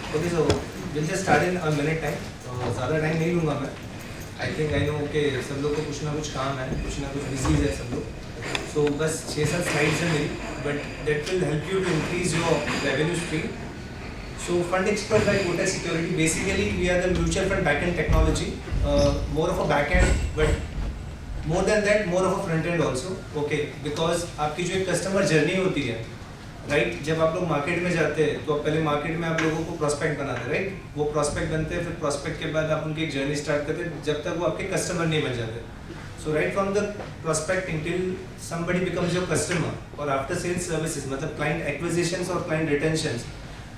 Okay, so we'll just start in a minute time. ज़्यादा time नहीं लूँगा मैं. आई नो कि सब लोग को कुछ ना कुछ काम है, कुछ ना कुछ बिजीज है सब लोग. So बस 6-7 स्लाइड्स हैं मेरी, but that will help you to increase your revenue stream. So Fund Expert by Kotak Security, basically we are the mutual fund backend technology, more of a backend, but more than that, more of a front end also. Okay, because आपकी जो एक customer journey होती है, right जब आप लोग market में जाते हैं तो पहले मार्केट में आप लोगों को प्रोस्पेक्ट बनाते हैं, राइट वो प्रोस्पेक्ट बनते हैं, फिर प्रोस्पेक्ट के बाद आप उनकी एक जर्नी स्टार्ट करते हैं जब तक वो आपके कस्टमर नहीं बन जाते. So right from the prospecting till somebody becomes your customer और आफ्टर सेल्स सर्विसेज मतलब क्लाइंट एक्विजिशंस और क्लाइंट रिटेंशंस,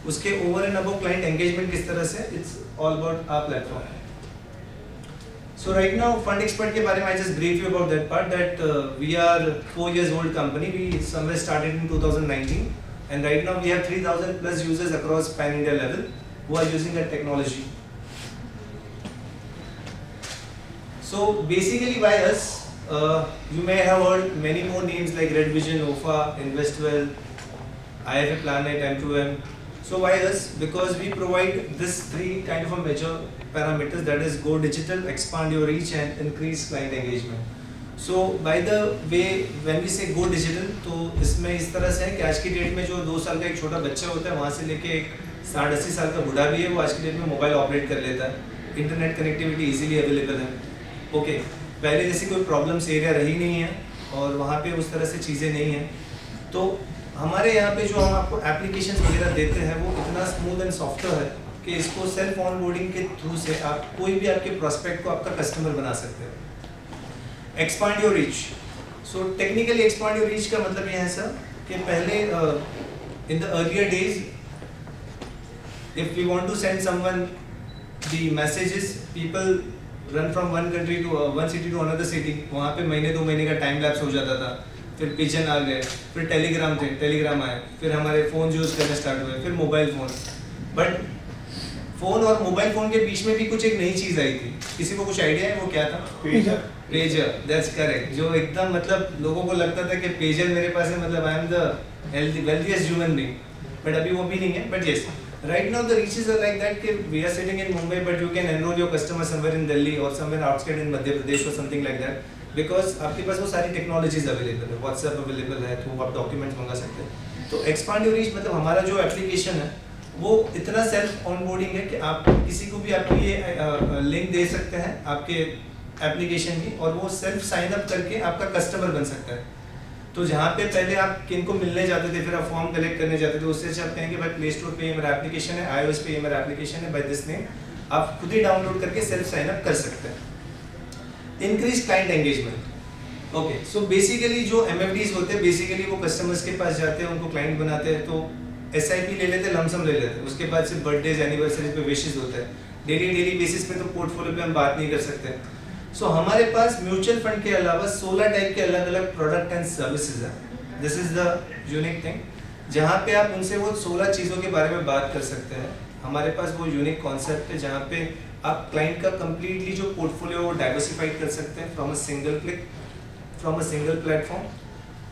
उसके over and above client engagement किस तरह से, it's all about our platform. So right now Fund Expert के बारे में I just brief you about that part that we are 4 years old company. We somewhere started in 2019 and right now we have 3,000 plus users across pan India level who are using that technology. So basically why us? You may have heard many more names like Red Vision, OFA, Investwell, IFA Planet, M2M. So why us? Because we provide this three kind of a major parameters, that is go digital, expand your reach and increase client engagement. So by the way when we say go digital तो इसमें इस तरह से है कि आज की date में जो 2 साल का एक छोटा बच्चा होता है वहाँ से लेके एक 60-80 साल का बूढ़ा भी है, वो आज की डेट में मोबाइल ऑपरेट कर लेता है, इंटरनेट कनेक्टिविटी इजीली अवेलेबल है. ओके, पहले जैसी कोई प्रॉब्लम्स एरिया रही नहीं है और वहाँ पे उस तरह से चीज़ें नहीं हैं. तो हमारे यहाँ पे जो हम आपको एप्लीकेशन वगैरह देते हैं वो इतना स्मूथ एंड सॉफ्टवेयर है कि इसको सेल्फ ऑनबोर्डिंग के थ्रू से आप कोई भी आपके प्रोस्पेक्ट को आपका कस्टमर बना सकते हैं. Expand your reach. So technically expand your reach का मतलब यह है सर कि पहले in the earlier days if we want to send someone the messages, people run from one country to one city to another city, वहाँ पे महीने 2 महीने का टाइम लैप्स हो जाता था. फिर पिजन आ गए, फिर टेलीग्राम आए, फिर हमारे फ़ोन यूज़ करने स्टार्ट हुए, फिर मोबाइल फ़ोन. बट फ़ोन और मोबाइल फ़ोन के बीच में भी कुछ एक नई चीज़ आई थी. किसी को कुछ आइडिया है वो क्या था? पेजर. That's correct. जो एकदम मतलब लोगों को लगता था कि पेजर मेरे पास है मतलब I am the wealthiest human being, but अभी वो भी नहीं है. But yes, right now the riches are like that कि we are sitting in Mumbai but you can enroll your customer somewhere in Delhi और समवेयर आउटस्कर्ट इन मध्य प्रदेश और समथिंग लाइक दैट, बिकॉज आपके पास वो सारी टेक्नोलॉजीज अवेलेबल है. व्हाट्सएप अवेलेबल है, through आप documents मंगा सकते हैं. तो एक्सपांड योर रीच मतलब हमारा जो एप्लीकेशन है वो इतना सेल्फ ऑनबोर्डिंग है कि आप किसी को भी आपकी ये लिंक दे सकते हैं आपके एप्लीकेशन की और वो सेल्फ साइन अप करके आपका कस्टमर बन सकता है. तो जहाँ पे पहले आप किन को मिलने जाते थे, फिर आप फॉर्म कलेक्ट करने जाते थे, उससे अच्छा आप कहेंगे भाई प्ले स्टोर पे ये मेरा एप्लीकेशन है, iOS पे ये मेरा एप्लीकेशन है, बाय दिस नेम आप खुद ही डाउनलोड करके सेल्फ साइन अप कर सकते हैं. Increase client engagement. Okay, so basically जो MFDs होते हैं बेसिकली वो कस्टमर्स के पास जाते हैं, उनको क्लाइंट बनाते हैं. तो SIP ले लेते, लमसम ले लेते, उसके बाद सिर्फ बर्थडेज एनिवर्सरी पे विशेस होते हैं. डेली बेसिस पे तो पोर्टफोलियो पे हम बात नहीं कर सकते. सो हमारे पास म्यूचुअल फंड के अलावा 16 टाइप के अलग अलग प्रोडक्ट एंड सर्विसेज हैं. This is the unique thing जहाँ पे आप उनसे वो 16 चीज़ों के बारे में बात कर सकते हैं. हमारे पास वो यूनिक कॉन्सेप्ट है जहाँ पे आप क्लाइंट का कम्प्लीटली जो पोर्टफोलियो डाइवर्सिफाइड कर सकते हैं from a single click, from a single platform.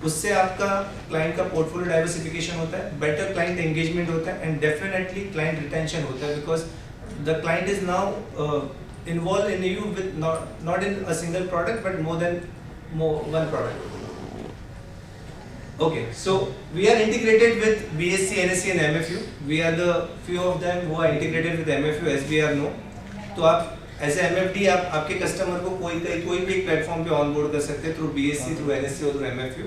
उससे आपका क्लाइंट का पोर्टफोलियो डाइवर्सिफिकेशन होता है, बेटर क्लाइंट एंगेजमेंट होता है एंड डेफिनेटली क्लाइंट रिटेंशन होता है, because the client is now involved in you with not in a single product but more than one product. Okay, so we are integrated with BSE, NSE and MFU. We are the few of them who are integrated with MFU as we are know. तो आप ऐसे MFD आप आपके customer को कोई भी एक platform पे ऑनबोर्ड कर सकते हैं थ्रू BSE, थ्रू NSE और through MFU.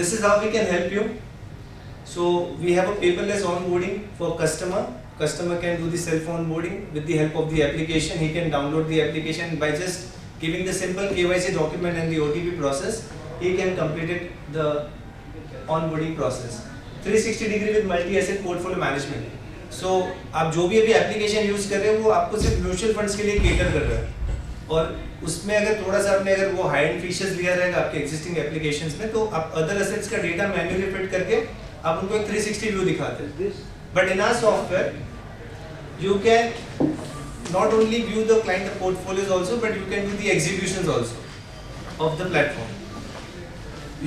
This is how we can help you. So we have a paperless onboarding for customer. Customer can do the self onboarding with the help of the application. He can download the application by just giving the simple KYC document and the OTP process. He can complete it, the onboarding process. 360 degree with multi-asset portfolio management. So आप जो भी अभी application use कर रहे हो वो आपको सिर्फ म्यूचुअल फंड्स के लिए केटर कर रहा है और उसमें अगर थोड़ा सा आपने अगर वो हाइड फीचर्स लिया रहेगा आपके एग्जिस्टिंग एप्लीकेशंस में तो आप अदर एसेट्स का डेटा मैन्युअली फिट करके आप उनको एक 360 व्यू दिखाते हैं. But in our software, you can not only view the client portfolios also, but you can do the executions also of the platform.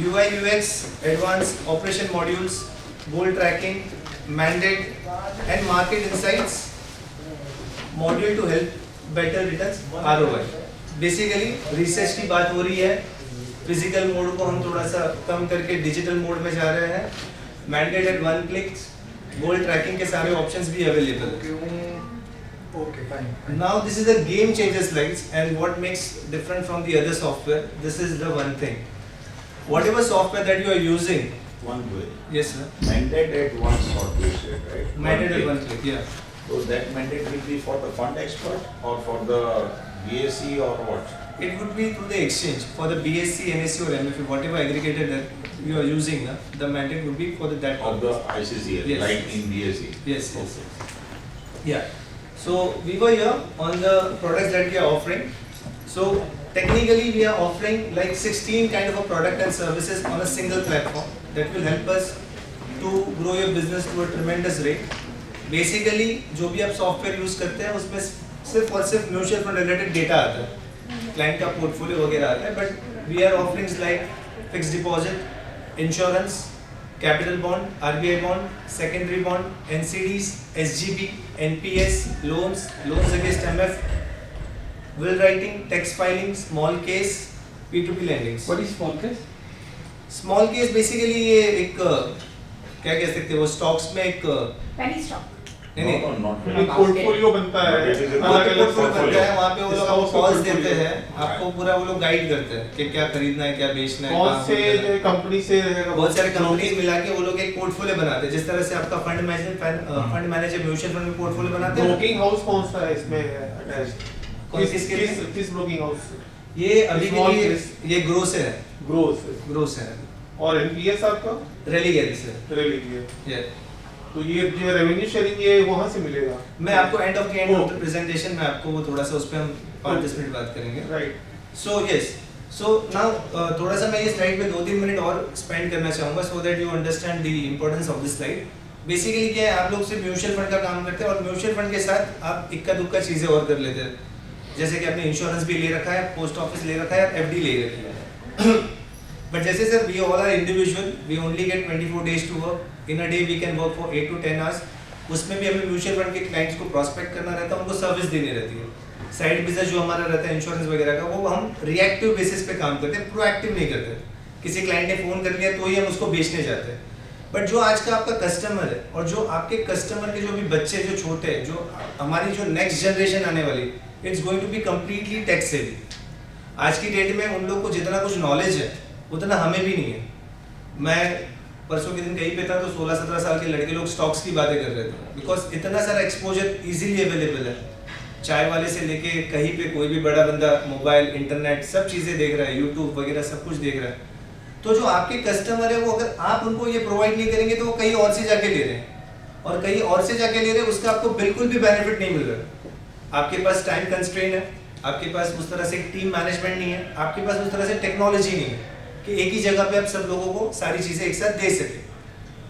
UI, UX, advanced operation modules, goal tracking, mandate and market insights module to help better returns ROI. Basically research की बात हो रही है, physical mode को हम थोड़ा सा कम करके डिजिटल मोड में जा रहे हैं, मैंडेट एट वन क्लिक, गोल ट्रैकिंग के सारे ऑप्शंस भी अवेलेबल है. Okay, fine. Now this is a game changer slides, and what makes different from the other software, this is the one thing. Whatever software that you are using, One way. yes sir, Mandate at one shot, you said, right? mandate at click. one click, yeah. So that mandate will be for the fund expert or for the BSc or what? It would be through the exchange for the BSc, NSE or MFA, whatever aggregator that you are using, the mandate would be for that Of the purpose. ICCL, Yes. like in BSc. Yes, yes, yes. Yeah. So we were here on the products that we are offering. So technically we are offering like 16 kind of a product and services on a single platform that will help us to grow your business to a tremendous rate. Basically जो भी आप software use करते हैं उसमें सिर्फ और सिर्फ mutual fund related data आता है, क्लाइंट का पोर्टफोलियो वगैरह आता है, but we are offerings like fix deposit, insurance, capital bond, RBI bond, secondary bond, NCDs, SGB, NPS, loans against MF, will writing, tax filing, small case, P2P lendings. What is small case? Small case basically ये एक क्या कह सकते हैं, वो stocks में एक penny stock. नहीं No, नहीं no, not एक really. पोर्टफोलियो बनता है, But it is a वहाँ पे अलग-अलग पोर्टफोलियो बनता है, वहाँ पे वो लोग इसका आपको उसका कॉल्स portfolio देते हैं, है। आपको पूरा वो लोग गाइड करते हैं कि क्या खरीदना है, क्या बेचना है, कौन कहाँ से होल्ड करना है। जो कंपनी से रहेगा, बहुत सारे कंपनीज मिला के वो लोग एक पोर्टफोलियो बनाते हैं, जिस तरह से आपका फंड मैनेजर म्यूचुअल फंड में पोर्टफोलियो बनाते हैं। ब्रोकिंग हाउस कौन सा है इसमें अटैच्ड? किसके लिए? किस ब्रोकिंग हाउस? ये अभी के Small लिए case. ये ग्रो से है, ग्रोस से है, और एनपीएस आपका रैली गैरी से रेली है। ये तो ये जो रेवेन्यू शेयरिंग ये वहां से मिलेगा। मैं आपको end of Oh. The presentation में आपको वो थोड़ा सा उस पे हम 5-10 मिनट बात करेंगे। Right. So yes, so now थोड़ा सा मैं ये स्लाइड पे 2-3 मिनट और स्पेंड करना चाहूँगा so that you understand the importance of this slide. Basically क्या है, आप लोग सिर्फ म्यूचुअल फंड का काम करते हैं और म्यूचुअल फंड के साथ आप इक्का दुक्का चीज़ें और कर लेते हैं, जैसे कि आपने इंश्योरेंस भी ले रखा है, पोस्ट ऑफिस ले रखा है, FD ले रखी है। बट जैसे sir we all are individual, we only get 24 days to work, in a day we can work for 8 to 10 hours। उसमें भी हमें म्यूचुअल फंड के क्लाइंट्स को प्रोस्पेक्ट करना रहता है, उनको सर्विस देनी रहती है। साइड बिजनेस जो हमारा रहता है इंश्योरेंस वगैरह का, वो हम रिएक्टिव बेसिस पे काम करते हैं, प्रोएक्टिव नहीं करते। किसी क्लाइंट ने फ़ोन कर लिया तो ही हम उसको बेचने जाते हैं। बट जो आज का आपका कस्टमर है और जो आपके कस्टमर के जो भी बच्चे जो छोटे हैं, जो हमारी जो नेक्स्ट जनरेशन आने वाली, it's going to be completely tech savvy. आज की डेट में उन लोग को जितना कुछ नॉलेज है उतना हमें भी नहीं है। मैं परसों के दिन कहीं पे था तो 16-17 साल के लड़के लोग स्टॉक्स की बातें कर रहे थे, बिकॉज इतना सारा एक्सपोजर इजीली अवेलेबल है। चाय वाले से लेके कहीं पे कोई भी बड़ा बंदा मोबाइल, इंटरनेट सब चीज़ें देख रहा है, यूट्यूब वगैरह सब कुछ देख रहा है। तो जो आपके कस्टमर है वो अगर आप उनको ये प्रोवाइड नहीं करेंगे तो वो कहीं और से जाके ले रहे हैं, और कहीं और से जाके ले रहे हैं उसका आपको बिल्कुल भी बेनिफिट नहीं मिल रहा। आपके पास टाइम कंस्ट्रेन है, आपके पास उस तरह से टीम मैनेजमेंट नहीं है, आपके पास उस तरह से टेक्नोलॉजी नहीं है कि एक ही जगह पे आप सब लोगों को सारी चीज़ें एक साथ दे सके।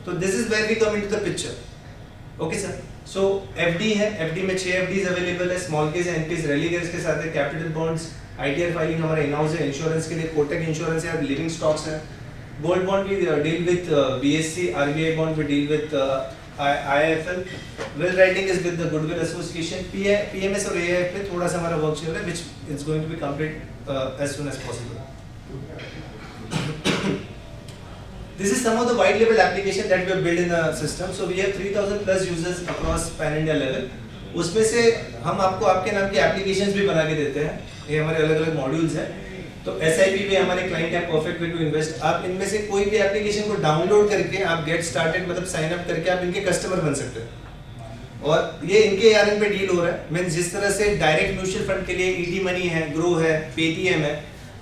तो this is where we come into the picture. Okay sir, so FD है, FD में 6 FDs अवेलेबल है, स्मॉल केस, NPS, रैली गेयर्स के साथ है, कैपिटल बॉन्ड्स, ITR फाइलिंग हमारा इन हाउस है, इंश्योरेंस के लिए कोटक इंश्योरेंस है, लिविंग स्टॉक्स है, gold bond we deal with BSc, RBI bond we deal with IIFL, will writing is with the goodwill association, PMS और AIF पे थोड़ा सा हमारा वर्क चल रहा है which is going to be complete as soon as possible. This is some of the white label application that we have built in the system. So we have 3000 plus users across pan India level. उसमें से हम आपको आपके नाम की applications भी बना के देते हैं। ये हमारे अलग अलग मॉड्यूल्स हैं। तो SIP में हमारे क्लाइंट है परफेक्ट वे टू इन्वेस्ट। आप इनमें से कोई भी एप्लीकेशन को डाउनलोड करके आप गेट स्टार्टेड मतलब साइन अप करके आप इनके कस्टमर बन सकते हैं। और ये इनके ARN पे डील हो रहा है। मीन्स जिस तरह से डायरेक्ट म्यूचुअल फंड के लिए ET मनी है, ग्रो है, Paytm है,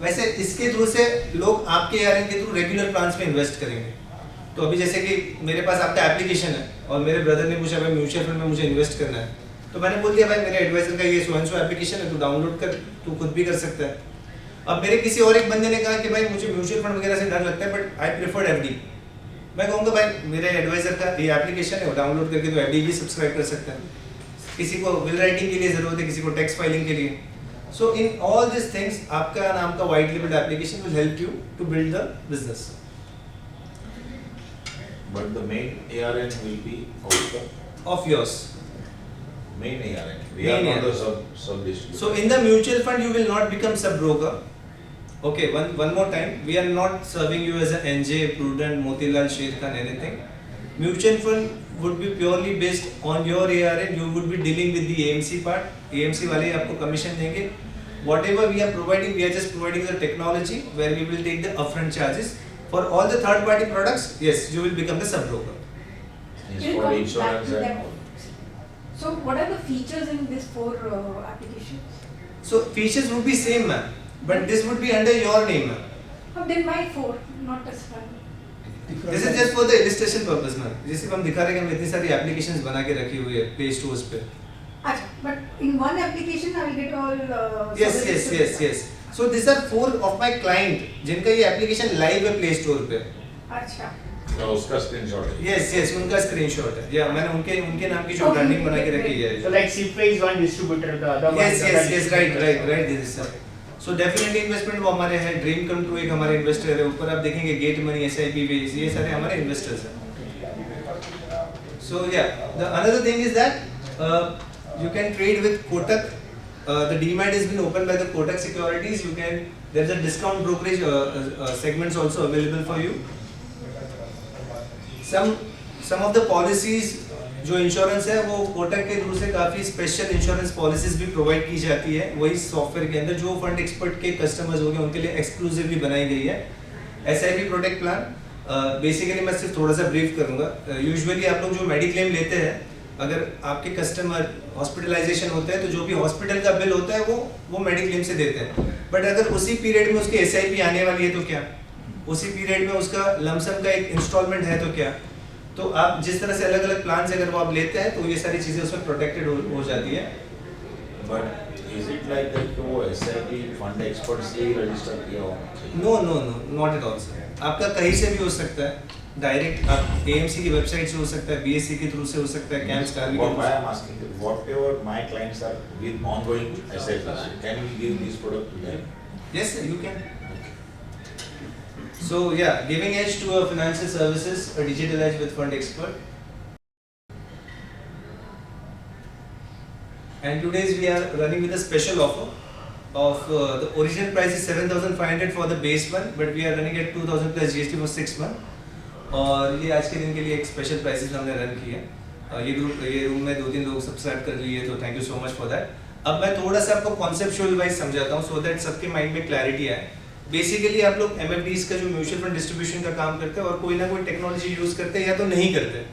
वैसे इसके थ्रू से लोग आपके ARN के थ्रू रेगुलर प्लान्स में इन्वेस्ट करेंगे। तो अभी जैसे कि मेरे पास आपका एप्लीकेशन है और मेरे ब्रदर ने पूछा भाई म्यूचुअल फंड में मुझे इन्वेस्ट करना है, तो मैंने बोल दिया भाई मेरे एडवाइजर का ये सो एप्लीकेशन है, तू डाउनलोड कर, तू खुद भी कर सकता है। अब मेरे किसी और एक बंदे ने कहा कि भाई मुझे म्यूचुअल फंड वगैरह से डर लगता है बट आई प्रेफर FD। मैं कहूँगा भाई मेरे एडवाइजर का ये एप्लीकेशन है, वो डाउनलोड करके तो FD भी सब्सक्राइब कर सकता है। किसी को विल राइटिंग के लिए ज़रूरत है, किसी को टैक्स फाइलिंग के लिए। So in all this things आपका नाम का white label application will help you to build the business. But the main ARN will be also of yours. main ARN. We Main are not the ARN. sub distributor. So in the mutual fund, you will not become sub broker. Okay, one more time. We are not serving you as a NJ, Prudent, Motilal, Sherkhan, anything. Mutual fund would be purely based on your ARN. You would be dealing with the AMC part. AMC वाले आपको commission देंगे. Whatever we are providing, we are just providing the technology where we will take the upfront charges. For all the third party products, yes, you will become the sub broker. Yes, We'll for come insurance back to and them. all. So what are the features in this 4 applications? So features would be same, ma'am, but this would be under your name, ma'am. Oh, then why 4, not as 1? This is just for the illustration purpose, ma'am. जैसे हम दिखा रहे हैं कि हम इतनी सारी applications बना के रखी हुई है Play Stores पे. Achha, but in one application I will get all Yes. So these are 4 of my client जिनका ये application live है Play Store पे. अच्छा. तो उसका screenshot है. Yes, उनका screenshot है. या मैंने उनके नाम की जो Okay, branding बना के okay, रखी है. So like Shipway is one distributor, the other one is Yes, another right, this is sir. So definitely investment वो हमारे हैं. Dream Come True एक हमारे investor है. ऊपर आप देखेंगे Gate Money, SIP Base, ये सारे हमारे investors हैं. So yeah, the another thing is that you can trade with Kotak. The demat has been opened by the Kotak Securities. There's a discount brokerage segments also available for you. Some of the policies जो insurance है वो कोटक के through से काफ़ी special insurance policies भी provide की जाती है वही सॉफ्टवेयर के अंदर जो फंड एक्सपर्ट के कस्टमर्स हो गए उनके लिए एक्सक्लूसिवली बनाई गई है. SIP प्रोटेक्ट प्लान बेसिकली मैं सिर्फ थोड़ा सा ब्रीफ करूंगा. यूजुअली आप लोग जो मेडिक्लेम लेते हैं अगर आपके कस्टमर हॉस्पिटलाइजेशन होता है तो जो भी हॉस्पिटल का बिल होता है वो मेडिक्लेम से देते हैं. बट अगर उसी पीरियड में उसके SIP आने वाली है तो क्या, उसी पीरियड में उसका लमसम का एक इंस्टॉलमेंट है तो क्या, तो आप जिस तरह से अलग अलग प्लान से अगर वो आप लेते हैं तो ये सारी चीज़ें उसमें प्रोटेक्टेड हो जाती है. But is it like that कि वो SIP fund expert से ही register किया होना चाहिए? No, not at all sir. आपका कहीं से भी हो सकता है. डायरेक्ट आप AMC की वेबसाइट से हो सकता है, BSE के थ्रू से हो सकता है, कैंप्स का भी. Why I'm asking that whatever my clients are with ongoing SIPs, can we give this product to them? Yes sir, you can. So yeah, giving edge to a financial services, a digital edge with fund expert. And today's we are running with a special offer of the original price is 7,500 for the base one, but we are running at 2,000 plus GST for 6 months. और ये आज के दिन के लिए एक special prices हमने run किए हैं. ये रूम में 2-3 लोग सब्सक्राइब कर लिए तो thank you so much for that. अब मैं थोड़ा सा आपको कॉन्सेप्चुअल वाइज समझाता हूँ सो दैट सबके माइंड में क्लैरिटी आए. बेसिकली आप लोग MFDs का जो म्यूचुअल फंड डिस्ट्रीब्यूशन का काम करते हैं और कोई ना कोई टेक्नोलॉजी यूज करते हैं या तो नहीं करते.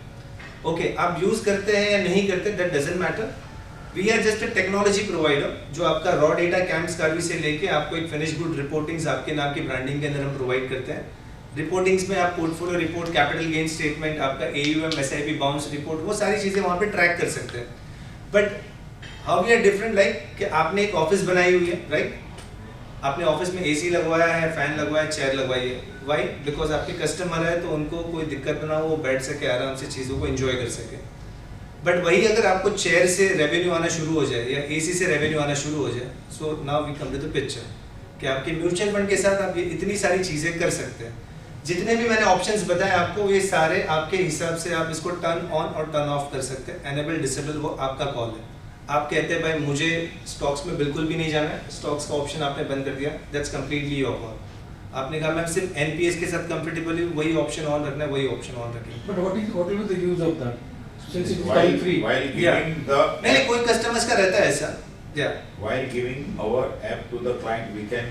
ओके, आप यूज करते हैं या नहीं करते that doesn't matter. We are just a technology provider जो आपका रॉ डेटा कैंप्स कार्वी से लेके आपको एक फिनिश गुड रिपोर्टिंग्स आपके नाम की ब्रांडिंग के अंदर हम प्रोवाइड करते हैं. रिपोर्टिंग्स में आप portfolio report, capital gain statement, आपका AUM, SIP बाउंस रिपोर्ट, वो सारी चीज़ें वहाँ पे ट्रैक कर सकते हैं. But how we are different like कि आपने एक ऑफिस बनाई हुई है राइट. आपने ऑफिस में AC लगवाया है, फैन लगवाया है, चेयर लगवाई है. वाई? बिकॉज आपके कस्टमर है तो उनको कोई दिक्कत ना हो, वो बैठ सके आराम से चीज़ों को एंजॉय कर सके. बट वही अगर आपको चेयर से रेवेन्यू आना शुरू हो जाए या AC से रेवेन्यू आना शुरू हो जाए, so now we come to the picture कि आपके म्यूचुअल फंड के साथ आप ये इतनी सारी चीज़ें कर सकते हैं. जितने भी मैंने ऑप्शंस बताए आपको ये सारे आपके हिसाब से आप इसको टर्न ऑन और टर्न ऑफ कर सकते हैं. एनेबल डिसेबल वो आपका कॉल है. आप कहते हैं भाई मुझे स्टॉक्स में बिल्कुल भी नहीं जाना है, स्टॉक्स का ऑप्शन आपने बंद कर दिया, दैट्स कंप्लीटली योर कॉल. आपने कहा मैम सिर्फ NPS के साथ कंफर्टेबल हूँ, वही ऑप्शन ऑन रखना है, वही ऑप्शन ऑन रखें. But what will be the use of that? Since it is While time free. giving the नहीं, कोई कस्टमर्स का रहता है ऐसा. while giving our app to the client, we can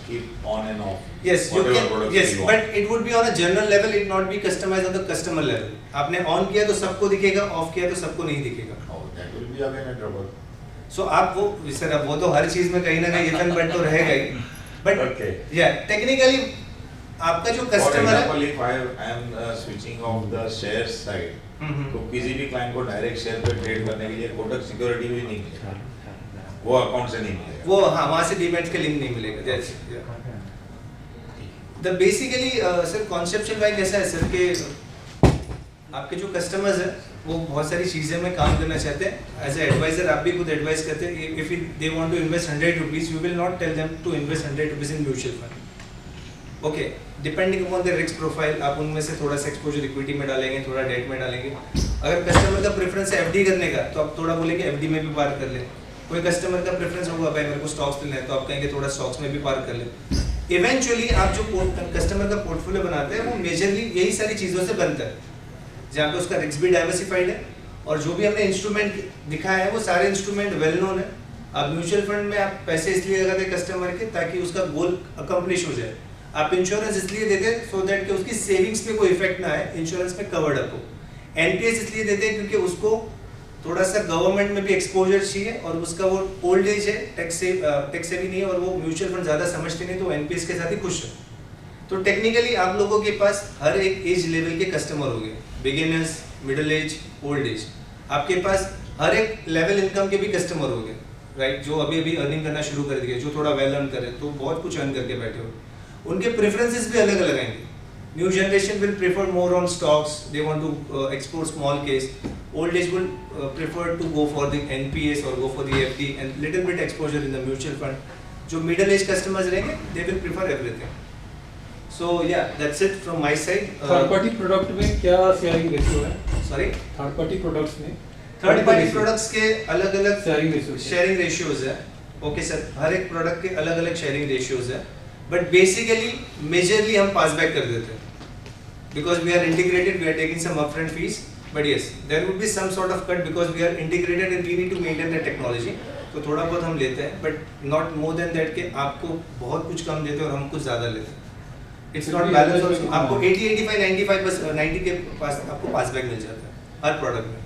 keep on and off. Yes, you whatever can. products Yes, we want. but it would be on a general level. It not be customized on the customer level. आपने on किया तो सबको दिखेगा, of किया तो सबको नहीं दिखेगा. Oh, that will be again a trouble. So आप वो सर अब वो तो हर चीज में कहीं ना कहीं if and but तो रहेगा ही. But Okay. yeah, technically आपका जो For customer example, if I am switching off the share side, तो किसी भी क्लाइंट को डायरेक्ट शेयर पे ट्रेड करने के लिए कोटक सिक्योरिटी भी नहीं मिलेगा, वो अकाउंट से नहीं मिलेगा. वो हाँ वहाँ से डीमैट के लिंक नहीं मिलेगा. जैसे the basically sir conceptual wise ऐसा है सर कि आपके जो कस्टमर्स हैं वो बहुत सारी चीज़ें में काम करना चाहते हैं. एज ए एडवाइजर आप भी खुद एडवाइस करते हैं. If they want to invest 100 rupees, you will not tell them to invest 100 rupees in mutual fund. Okay, depending upon the risk profile आप उनमें से थोड़ा सा एक्सपोजर इक्विटी में डालेंगे, थोड़ा डेट में डालेंगे। अगर कस्टमर का प्रेफरेंस है एफडी करने का तो आप थोड़ा बोलेंगे एफडी में भी पार कर ले। कोई कस्टमर का प्रेफरेंस होगा भाई मेरे को स्टॉक्स लेना है तो आप कहेंगे थोड़ा स्टॉक्स में भी पार कर ले। इवेंचुअली आप जो कस्टमर का पोर्टफोलियो बनाते हैं वो मेजरली यही सारी चीज़ों से बनता है, जहाँ पे उसका रिस्क भी डाइवर्सिफाइड है और जो भी हमने इंस्ट्रूमेंट दिखाया है वो सारे इंस्ट्रूमेंट वेल नोन है। आप म्यूचुअल फंड में आप पैसे इसलिए लगाते हैं कस्टमर के ताकि उसका गोल अकम्प्लिश हो जाए। आप इंश्योरेंस इसलिए देते हैं सो दैट कि उसकी सेविंग्स पे कोई इफेक्ट ना आए, इंश्योरेंस में कवर्ड अप हो। एनपीएस इसलिए देते हैं क्योंकि उसको थोड़ा सा गवर्नमेंट में भी एक्सपोजर चाहिए और उसका वो ओल्ड एज है, टैक्स से भी नहीं है और वो म्यूचुअल फंड ज़्यादा समझते नहीं तो एनपीएस के साथ ही खुश है। तो टेक्निकली आप लोगों के पास हर एक एज लेवल के कस्टमर हो गए, beginners, middle age, old age. आपके पास हर एक लेवल इनकम के भी कस्टमर हो गए, राइट, जो अभी अभी अर्निंग करना शुरू कर दिए, जो थोड़ा वेल अर्न करे तो बहुत कुछ अर्न करके बैठे हो। उनके प्रेफरेंसेस भी अलग अलग आएंगे। New generation will prefer more on stocks, they want to explore small case. Old age will prefer to go for the NPS और go for the FD and little bit exposure in the mutual fund. जो middle age customers रहेंगे they will prefer everything. So yeah, that's it from my side. Third party product में क्या sharing ratio है? Sorry? Third party products में third party products के अलग अलग sharing ratio है। ओके सर, हर एक प्रोडक्ट के अलग अलग शेयरिंग रेशियोज है, बट बेसिकली मेजरली हम पास बैक कर देते हैं because we are integrated, we are taking some upfront fees, but yes there would be some sort of cut because we are integrated and we need to maintain the technology. तो थोड़ा बहुत हम लेते हैं but not more than that कि आपको बहुत कुछ कम देते हैं और हम कुछ ज़्यादा लेते हैं। It's not balance also. आपको 80, 85, 95%, 90 के पास आपको पास बैक मिल जाता है हर प्रोडक्ट में।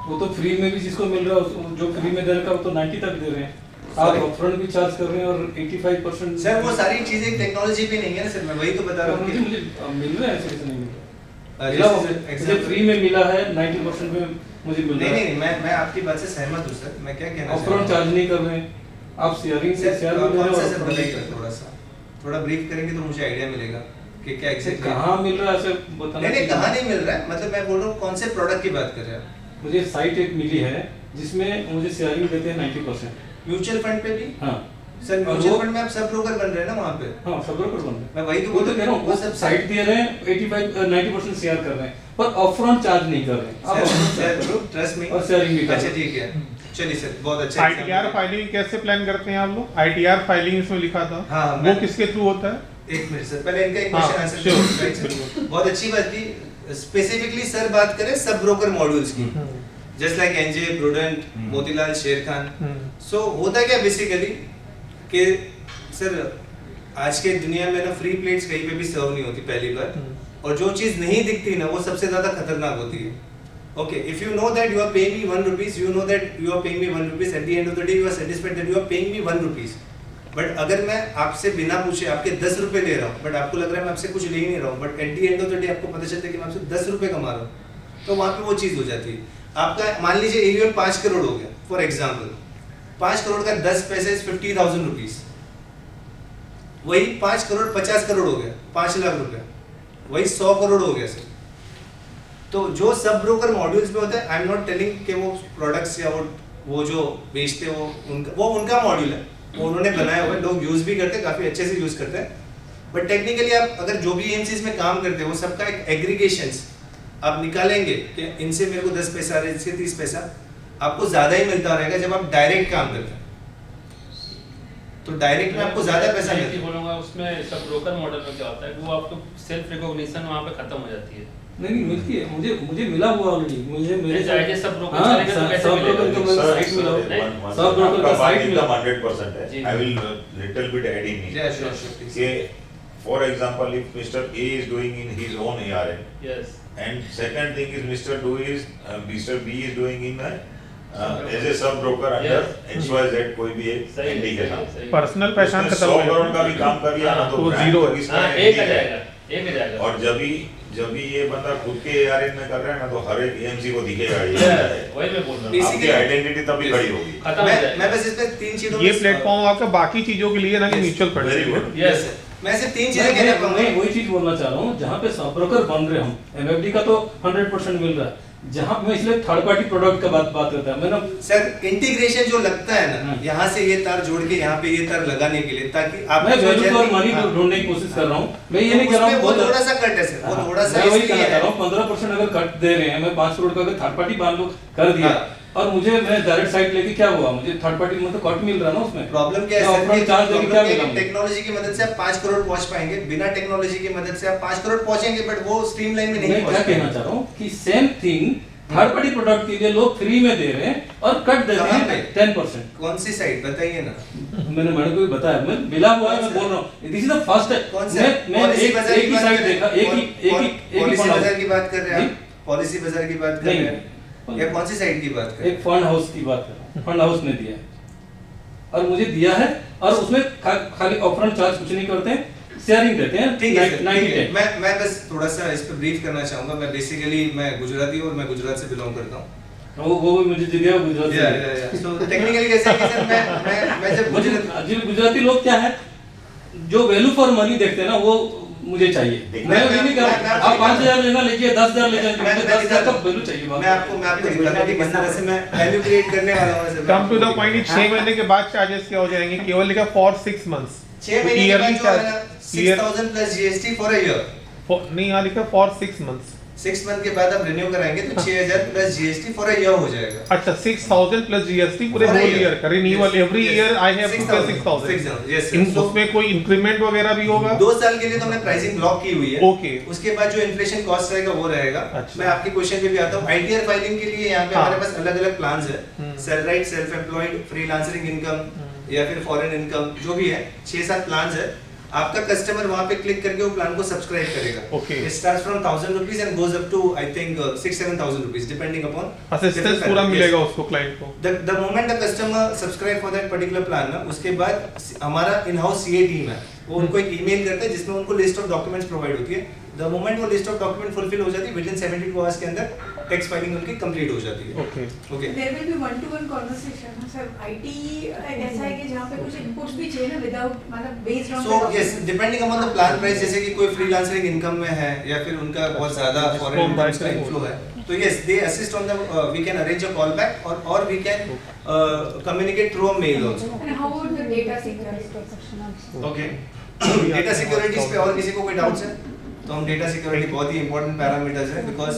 वो तो फ्री में भी जिसको मिल रहा है जो फ्री में दे रहा है वो तो 90 तक दे रहे हैं, आप अपफ्रंट भी चार्ज कर रहे हैं और 85%। सर वो सारी चीजें टेक्नोलॉजी पे नहीं है ना सर, मैं वही तो बता रहा हूँ कि मुझे मिल रहा है, ऐसे कैसे नहीं मिल रहा? मुझे फ्री में मिला है 90% में मुझे मिल रहा है। नहीं मैं आपकी बात से सहमत हूँ सर। मैं क्या कहना चाह रहा हूँ, अपफ्रंट चार्ज नहीं कर रहे हैं आप, शेयरिंग से शेयर में ले रहे हो। बताइए थोड़ा ब्रीफ करेंगे तो मुझे आइडिया मिलेगा कि क्या एग्जैक्ट कहाँ मिल रहा है ऐसे बताना। नहीं कहाँ नहीं मिल रहा है, मतलब मैं बोल रहा हूँ कौन से प्रोडक्ट की बात कर रहे हैं। मुझे साइट एक मिली है जिसमें मुझे शेयरिंग देते हैं 90%। म्यूचुअल फंड पे भी? हाँ सर म्यूचुअल फंड में आप सब ब्रोकर बन रहे हैं ना वहाँ पे? हाँ सब ब्रोकर बन रहे हैं। मैं वही तो वो तो कह रहा हूँ, वो सब साइट दे रहे हैं 85-90% शेयर कर रहे हैं पर अपफ्रंट चार्ज नहीं कर रहे हैं। Trust me. और शेयरिंग भी। अच्छा ठीक है, चलिए सर बहुत अच्छा। आईटीआर फाइलिंग कैसे प्लान करते हैं आप लोग? आईटीआर फाइलिंग इसमें लिखा था, हाँ, वो किसके थ्रू होता है? एक मिनट सर, पहले इनका एक हाँ, क्वेश्चन आंसर। बहुत अच्छी बात की। स्पेसिफिकली सर बात करें सब ब्रोकर मॉड्यूल्स की, just like NJ, prudent, Motilal, शेर खान। सो होता क्या बेसिकली कि सर आज के दुनिया में ना फ्री प्लेट्स कहीं पे भी सर्व नहीं होती पहली बार, और जो चीज नहीं दिखती ना वो सबसे ज्यादा खतरनाक होती है। Okay, if you know that you are paying me 1 rupees, you know that you are paying me 1 rupees. At the end of the day, you are satisfied that you are paying me 1 rupees. But अगर मैं आपसे बिना पूछे आपके 10 रुपए ले रहा हूँ, बट आपको लग रहा है मैं आपसे कुछ ले ही नहीं रहा हूँ, but at the end of the day आपको पता चलता है कि मैं आपसे 10 रुपए कमा रहा हूँ, तो वहाँ पे वो चीज़ हो जाती है। आपका मान लीजिए एयूएम 5 करोड़ हो गया फॉर एग्जाम्पल, 5 करोड़ का 10 पैसे 50,000 रुपीज, वही 5 करोड़ 50 करोड़ हो गया 5 लाख रुपए, वही 100 करोड़ हो गया सर। तो जो सब ब्रोकर मॉड्यूल्स में होता है, आई एम नॉट टेलिंग कि वो प्रोडक्ट्स या वो जो बेचते वो उनका मॉड्यूल है, वो उन्होंने बनाया हुआ है, लोग यूज भी करते हैं, काफी अच्छे से यूज करते हैं। बट टेक्निकली आप अगर जो भी एजेंसीज में काम करते हैं वो सबका एक एग्रीगेशंस आप निकालेंगे कि इनसे मेरे को 10 पैसा आ रहा है, इससे 30 पैसा, आपको ज्यादा ही मिलता रहेगा जब आप डायरेक्ट काम करते हैं। तो डायरेक्ट में आपको ज्यादा पैसा मिलता है। बोलूंगा उसमें सब ब्रोकर मॉडल में क्या होता है, वो आपको सेल्फ रिकॉग्निशन वहां पे खत्म हो जाती है। नहीं मिलती है, मुझे मिला हुआ ऑलरेडी, मुझे मेरे चाहिए सब ब्रोकर चलेगा तो कैसे मिलेगा? साइट मिला, सब ब्रोकर का साइट मिला 100% है। I will little bit add in it. Yeah, sure. कि for example, if Mr. A is doing in his own ARN, Yes. and second thing is Mr. B is doing in as a sub broker under XYZ कोई भी एक anti के साथ, personal पहचान खत्म 100 हो करोड़ का जाती भी काम कर लिया ना तो वो brand zero तो है। किसका हाँ, है, एक आ ठीक है। जाएगा, एक आ जाएगा। और जब भी ये बंदा खुद के ARN में कर रहा है ना तो हर एक एएमसी को दिखेगा ये, वही मैं बोल रहा हूँ। Basically- आपकी आइडेंटिटी तभी खड़ी होगी। खत्म हो जाएगा। मैं बस इसमें 3 चीजों ये में- प्लेटफॉर्म आपका बाकी चीजों के लिए ना कि Yes. म्यूचुअल फंड Very के लिए। good. Yes. मैं सिर्फ 3 चीजें कहना मैं चाहूंगा। वही चीज बोलना चाह रहा हूँ, जहाँ पे सब ब्रोकर बन रहे हम, एमएफडी का तो 100% मिल रहा है, जहाँ मैं इसलिए थर्ड पार्टी प्रोडक्ट का बात करता है मैंने सर इंटीग्रेशन जो लगता है ना, हाँ। यहाँ से ये तार जोड़ के यहाँ पे ये तार लगाने के लिए, ताकि आप मैं वैल्यू फॉर मनी ढूंढने की कोशिश कर रहा हूँ। मैं ये नहीं कह रहा हूँ वो थोड़ा सा कट है सर, वो थोड़ा सा मैं वही इसलिए कहना चाह है। रहा हूँ 15% अगर कट दे रहे हैं, मैं 5 करोड़ का अगर थर्ड पार्टी मान लो कर दिया हाँ। और मुझे मैं डायरेक्ट साइट लेके क्या हुआ, मुझे थर्ड पार्टी में तो कट मिल रहा है ना उसमें। प्रॉब्लम क्या है मैं सर, upfront charge देके क्या मिला मुझे? टेक्नोलॉजी की मदद से आप 5 करोड़ पहुंच पाएंगे, बिना टेक्नोलॉजी की मदद से आप 5 करोड़ पहुंचेंगे, बट वो स्ट्रीमलाइन में नहीं मैं क्या पहुंच कहना चाह रहा हूँ कि same thing third party product के लिए लोग फ्री में दे रहे हैं और कट दे रहे कहाँ हैं पे? 10%। कौन सी साइट बताइए ना। मैंने मैडम को भी बताया, मैं मिला हुआ है, मैं बोल रहा हूँ दिस इज द फर्स्ट कौन सा? मैं पॉलिसी एक बाजार की ही बात साइट कर रहे देखा, हैं? एक ही पॉलिसी fund बाजार house। की बात कर रहे हैं जी? आप? पॉलिसी बाजार की बात कर नहीं। रहे हैं या कौन सी साइट की बात कर रहे हैं? एक फंड हाउस की बात कर रहा हूँ, फंड हाउस ने दिया है और मुझे दिया है और उसमें खाली अपफ्रंट चार्ज कुछ नहीं करते हैं, शेयरिंग देते हैं। ठीक है सर, 90 ठीक है। day। मैं बस थोड़ा सा इस पे ब्रीफ करना चाहूंगा। मैं बेसिकली मैं गुजराती हूँ और मैं गुजरात से बिलोंग करता हूँ। वो भी मुझे दिया गुजरात से। या सो टेक्निकली कैसे है कि सर मैं जब गुजरात जी गुजराती लोग क्या है, जो वैल्यू फॉर मनी देखते हैं ना, वो मुझे चाहिए। मैं ये नहीं कह रहा आप 5000 लेना लीजिए, 10000 ले जाइए, मुझे 10,000 का वैल्यू चाहिए। मैं आपको दिखाता हूं कि किस तरह से मैं वैल्यू क्रिएट करने वाला हूं sir. Come to the point, 6 महीने के बाद चार्जेस क्या हो जाएंगे? केवल लिखा फॉर 6 मंथ्स, 6 महीने के बाद जो है ना Year- 6000 plus GST for a year. नहीं, यहाँ लिखा फॉर 6 मंथ्स। 6 मंथ के बाद आप रिन्यू कराएंगे तो 6000 plus GST for a year हो जाएगा। अच्छा, 6000 प्लस जीएसटी पूरे For a whole year. Year का renewal, every Yes. Year I have to pay 6,000. 6000। Yes, sir. So- उसमें कोई इंक्रीमेंट वगैरह भी होगा? 2 साल के लिए तो हमने प्राइसिंग लॉक की हुई है। ओके। उसके बाद जो इन्फ्लेशन कॉस्ट रहेगा वो रहेगा। अच्छा। मैं आपके क्वेश्चन पे भी आता हूँ। आईटीआर फाइलिंग के लिए यहाँ पे हाँ। हमारे पास अलग-अलग प्लान्स है। Self right, self employed, freelancering income या फिर फॉरेन इनकम, जो भी है 6-7 प्लान्स है। आपका कस्टमर वहां पे क्लिक करके वो प्लान को सब्सक्राइब करेगा। Okay. It starts from 1000 rupees and goes up to I think 6-7,000 rupees depending upon assistance different पूरा plan. मिलेगा Yes. उसको, क्लाइंट को। The moment the customer subscribe for that particular plan ना, उसके बाद हमारा in-house CA टीम है, वो उनको एक ईमेल करता है जिसमें उनको लिस्ट ऑफ डॉक्यूमेंट्स प्रोवाइड होती है। The moment वो लिस्ट ऑफ डॉक्यूमेंट फुलफिल हो जाती है, within 72 hours के अंदर टैक्स फाइलिंग उनकी कंप्लीट हो जाती है। Okay. Okay. There will be one-to-one conversation. Sir IT ऐसा है कि जहाँ पे कुछ इनपुट्स भी चाहिए ना विदाउट मतलब based on So yes, depending upon the plan price, जैसे कि कोई फ्रीलांसरिंग इनकम में है या फिर उनका बहुत ज्यादा फॉरेन Home इनकम्स का buy इनफ्लो है, तो yes, they assist on the we can arrange a call back or we can communicate through a mail also. and how would the data security? Okay. Data securities पे और किसी को कोई doubts है? तो हम डेटा सिक्योरिटी बहुत ही important parameters है because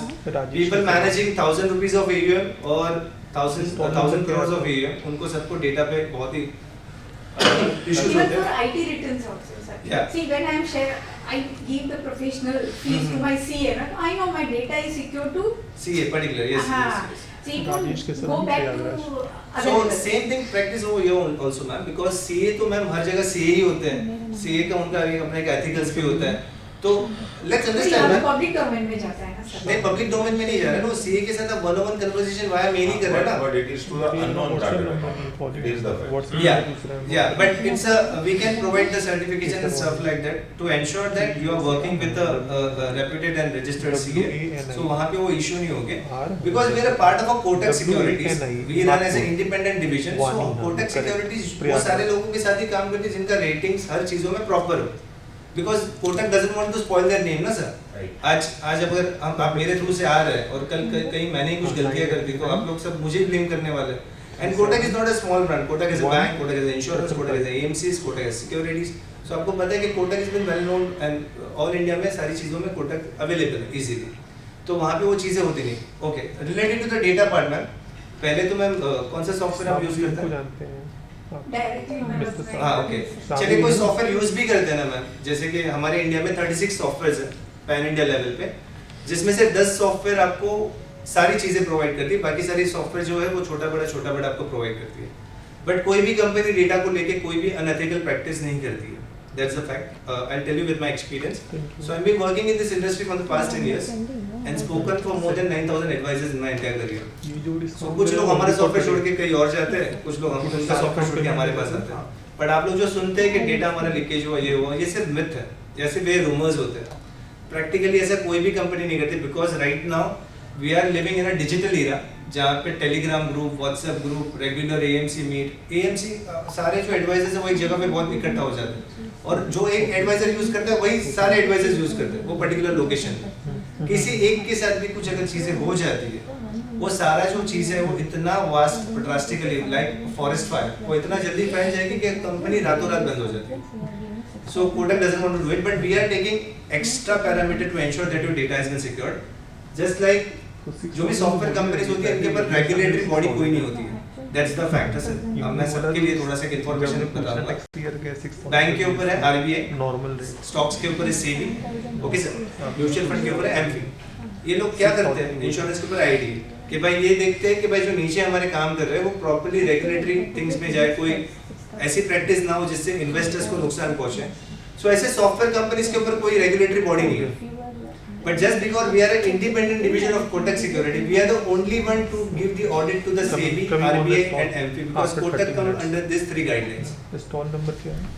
people managing 1000 rupees of AUM और 1000 करोड़ ऑफ AUM, उनको सबको डेटा पे बहुत ही इश्यूज Even होते for हैं। IT returns also, sir. Yeah. See, when I am share, I give the professional fees to my CA, right? I know my data is secure to. CA particular, yes, हाँ. yes, yes. So it Rajesh के won't साथ go भी back Prayagraj. to other So levels. same thing practice over here also ma'am, because CA तो ma'am हर जगह CA ही होते हैं। CA का उनका एक अपना एक एथिकल्स भी होता है। तो लेट्स तो अंडरस्टैंड यहाँ पे मैम। पब्लिक डोमेन में जाता है ना सर. नहीं, पब्लिक डोमेन में नहीं जा रहा है ना, CA के साथ आप one on one conversation via mail ही कर रहे हैं ना। But it is to the unknown chartered accountant. It is the fact. Yeah, but it's we can provide the certification and stuff like that to ensure that you are working with a reputed and registered CA. So वहाँ पे वो issue नहीं होंगे because we are a part of a Kotak Securities. We run as an independent division. So Kotak Securities वो सारे लोगों के साथ ही काम करती है जिनका ratings हर चीजों में proper हो. Because Kotak doesn't want to spoil their name ना सर. Right. आज अगर आप मेरे थ्रू से आ रहे हैं और कल कहीं मैंने कुछ गलतियां कर दी तो आप लोग सब मुझे ब्लेम करने वाले हैं. And Kotak is not a small brand. Kotak is a bank, Kotak is insurance, Kotak is AMCs, Kotak is securities. So आपको पता है कि Kotak has been well known and all India में सारी चीजों में Kotak available है easily. तो वहाँ पे वो चीजें होती नहीं. Okay. Related to the data part ma'am, पहले तो मैम कौन सा सॉफ्टवेयर आप यूज करते हैं? जानते हैं Directly on the website. हाँ, ओके. चलिए कोई सॉफ्टवेयर यूज भी करते हैं ना मैम, जैसे कि हमारे इंडिया में 36 सॉफ्टवेयर्स हैं पैन इंडिया लेवल पे, जिसमें से 10 सॉफ्टवेयर आपको सारी चीजें प्रोवाइड करती है, बाकी सारी सॉफ्टवेयर जो है वो छोटा बड़ा आपको प्रोवाइड करती है. बट कोई भी कंपनी डेटा को लेके कोई भी अनएथिकल प्रैक्टिस नहीं करती है. That's a fact. I'll tell you with my experience. So I've been working in this industry for the past 10 years and spoken for more than 9,000 advisors in my entire career. So कुछ लोग हमारा software छोड़ के कहीं और जाते हैं, कुछ लोग हम उनका सॉफ्टवेयर छोड़ के हमारे पास आते हैं. बट आप लोग जो सुनते हैं कि डेटा हमारा लीकेज हुआ, ये सिर्फ मिथ है, या सिर्फ ये रूमर्स होते हैं. प्रैक्टिकली ऐसा कोई भी कंपनी नहीं करती because right now we are living in a digital era जहाँ पे Telegram group, WhatsApp group, regular AMC meet, AMC सारे जो एडवाइजर्स हैं वो एक जगह पे बहुत इकट्ठा हो जाते हैं और जो एक एडवाइजर यूज करता है वही सारे एडवाइजर्स यूज करते हैं वो पर्टिकुलर लोकेशन में. किसी एक के साथ भी कुछ अगर चीजें हो जाती है वो सारा जो चीज है वो इतना vast drastically like forest fire, वो इतना जल्दी फैल जाएगी कि कंपनी रातों रात बंद हो जाती है। So Kotak doesn't want to do it, but we are taking extra parameter to ensure that your data has been secured. Just like जो भी सॉफ्टवेयर कंपनीज होती है इनके ऊपर रेगुलेटरी बॉडी कोई नहीं होती है, दैट्स द फैक्ट सर। अब मैं सबके लिए थोड़ा सा इंफॉर्मेशन बताऊंगा। बैंक के ऊपर है आरबीआई, नॉर्मल स्टॉक्स के ऊपर है SEBI, okay sir, mutual fund के ऊपर है एमफी। ये लोग क्या करते हैं इंश्योरेंस के ऊपर आईडी कि भाई ये देखते हैं कि भाई जो नीचे हमारे काम कर रहे हैं वो प्रॉपर्ली रेगुलेटरी थिंग्स में जाए, कोई ऐसी प्रैक्टिस ना हो जिससे इन्वेस्टर्स को नुकसान पहुंचे। सो ऐसे सॉफ्टवेयर कंपनीज के ऊपर कोई रेगुलेटरी बॉडी नहीं है, but just because we are an independent division of Kotak Security, we are the only one to give the audit to the SEBI, RBI and MP because Kotak comes under these three guidelines. Stall number क्या है?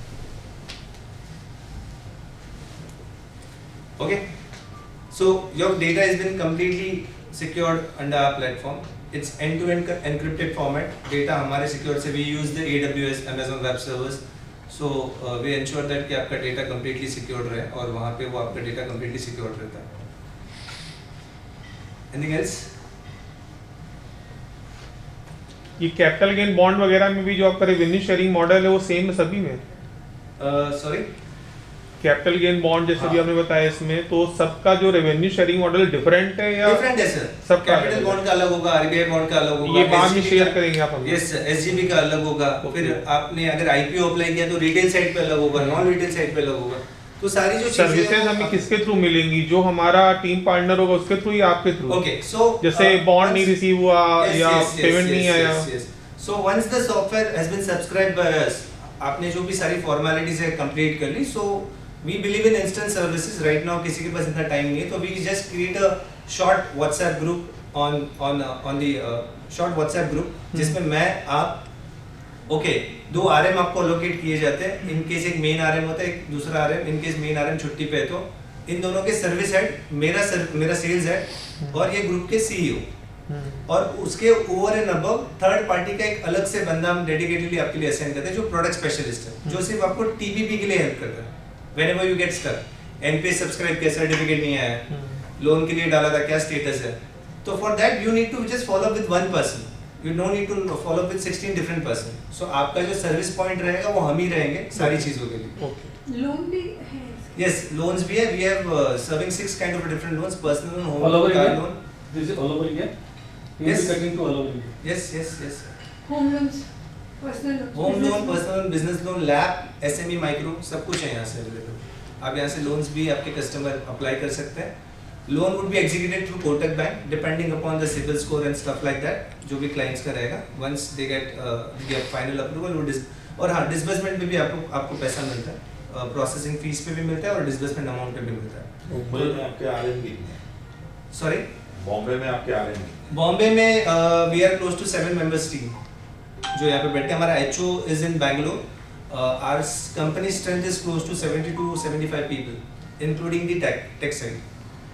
Okay, so your data has been completely secured under our platform. It's end-to-end encrypted format. Data हमारे secure से we use the AWS Amazon Web Service. So we ensure that कि आपका data completely secured रहे और वहाँ पे वो आपका data completely secured रहता है। Anything else? ये कैपिटल गेन बॉन्ड वगैरह में भी जो आपका रेवेन्यू शेयरिंग मॉडल है वो सेम है सभी में? Sorry? कैपिटल गेन बॉन्ड जैसे भी आपने बताया इसमें, तो सबका जो रेवेन्यू शेयरिंग मॉडल डिफरेंट है या डिफरेंट है सर? सब कैपिटल बॉन्ड का अलग होगा, आरबीआई बॉन्ड का अलग होगा, ये बाद में SGB शेयर का- करेंगे आप हमें? यस सर, एसजीबी का अलग होगा। Okay. फिर आपने अगर आईपीओ अप्लाई किया तो रिटेल साइड पे अलग होगा, नॉन रिटेल साइड पे अलग होगा। तो सारी जो चीजें सर्विसेज हमें किसके थ्रू मिलेंगी? जो हमारा टीम पार्टनर होगा उसके थ्रू या आपके थ्रू? ओके सो जैसे बॉन्ड नहीं रिसीव हुआ या पेमेंट नहीं आया? So once the software has been subscribed by us, आपने जो भी सारी फॉर्मेलिटीज है कंप्लीट कर ली, so we believe in instant services. Right now किसी के पास इतना टाइम नहीं है, तो we just create a short WhatsApp group on the short WhatsApp group जिसमें मैं आप ओके दो आरएम आपको अलोकेट किए जाते हैं। इन केस एक मेन आरएम होता है, एक दूसरा RM. In case main RM छुट्टी पे है तो इन दोनों के सर्विस हेड, मेरा सेल्स हेड और ये ग्रुप के सीईओ, और उसके over and above third party का एक अलग से बंदा हम डेडिकेटेडली आपके लिए असाइन करते हैं जो प्रोडक्ट स्पेशलिस्ट है, जो सिर्फ आपको टीपीपी के लिए हेल्प करता है। Whenever you get stuck, NPS subscribe किया, सर्टिफिकेट नहीं आया, लोन के लिए डाला था, क्या स्टेटस है, तो for that you need to just follow with one person, you don't need to follow with 16 different person. So आपका जो सर्विस पॉइंट रहेगा वो हम ही रहेंगे सारी चीजों के लिए। ओके। लोन भी है? Yes, loans भी है। We have serving 6 kind of different loans: personal loan, home All over loan, car India? loan. This is all over India? You will Yes. be cutting to all over India. Yes, yes, yes. Home loans, personal loans, Home loan, personal loan, business loan, LAP, SME, micro, सब कुछ है यहाँ से available. आप यहाँ से loans भी आपके कस्टमर अप्लाई कर सकते हैं। Loan would be executed through Kotak Bank, depending upon the CIBIL score and stuff like that, जो भी clients का रहेगा। Once they get final approval, वो और हाँ disbursement में भी आपको पैसा मिलता है, processing fees पे भी मिलता है और disbursement amount पे भी मिलता है। मुंबई में आपके आरएम कितने हैं? Sorry, बॉम्बे में आपके आरएम कितने हैं? बॉम्बे में we are close to 7 members team जो यहाँ पे बैठते हैं। हमारा HO is in Bangalore. Our company strength is close to 70 to 75 people, including the tech side.